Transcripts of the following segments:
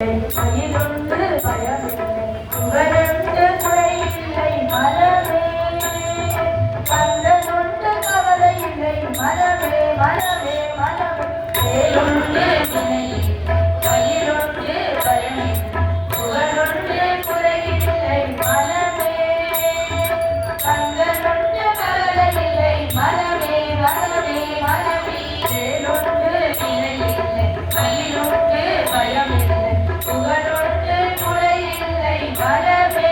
மயிலுண்டு பயமில்லை புகழுண்டு குறையில்லை மரமே கந்தனுண்டு கவலை இல்லை மரமே மரமே மரமே வேலுண்டு வினையில்லை மயிலுண்டு பயமில்லை புகழுண்டு குறையில்லை மரமே கந்தனுண்டு கவலை இல்லை மரமே மரமே மரமே வேலுண்டு வினையில்லை மயிலுண்டு பயமில்லை புகழொன்று குறையில்லை மரமே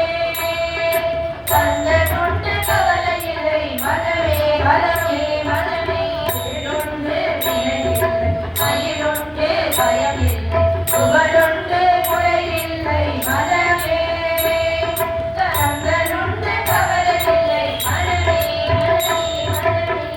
கந்தனுண்டு கவலையில்லை மரமே மரமே மரமே வேலொன்று வினையில்லை மயிலொன்று பயமில்லை புகழொன்று குறையில்லை மரமே கந்தனுண்டு கவலையில்லை மரமே மரமே மரமே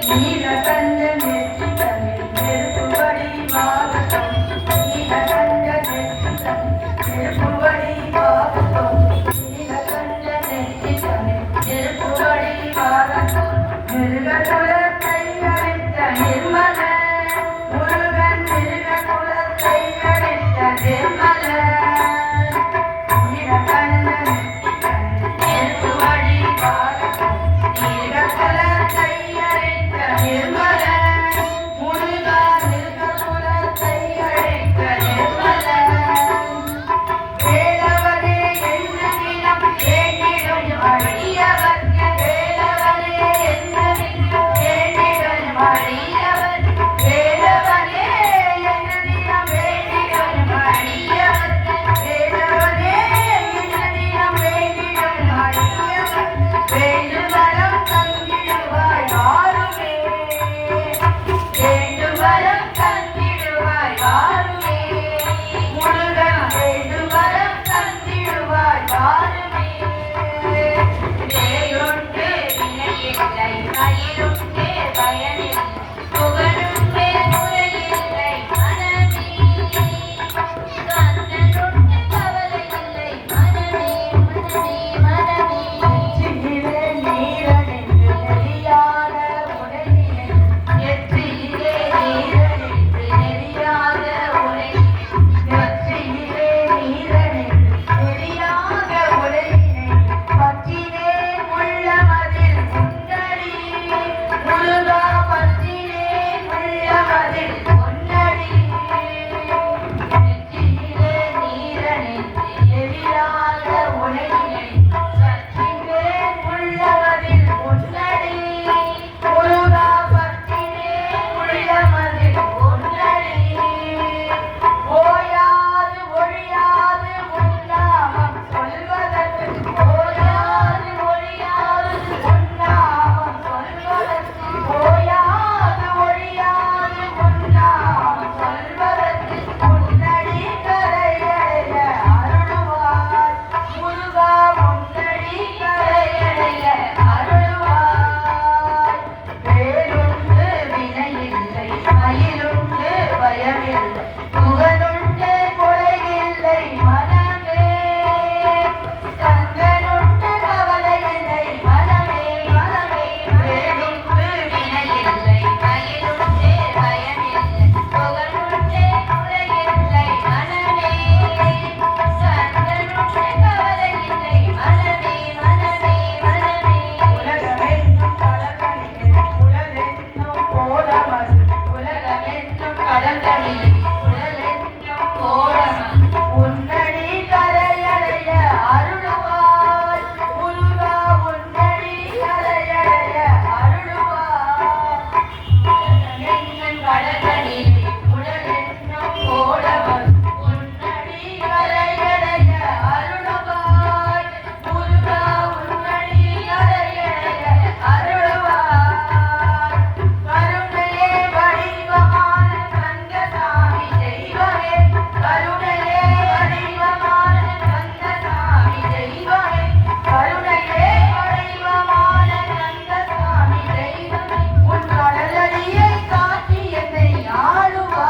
நீலகண்டன் நெற்றி தமிழ் நெருப்புவடி மாவட்டம் நீலகண்டன் நெற்றி தமிழ் நெருப்புவடி மாவட்டம் நீலகண்டன் நெற்றி தமிழ் நெருப்புவடி மாவட்டம் நெருகக்குல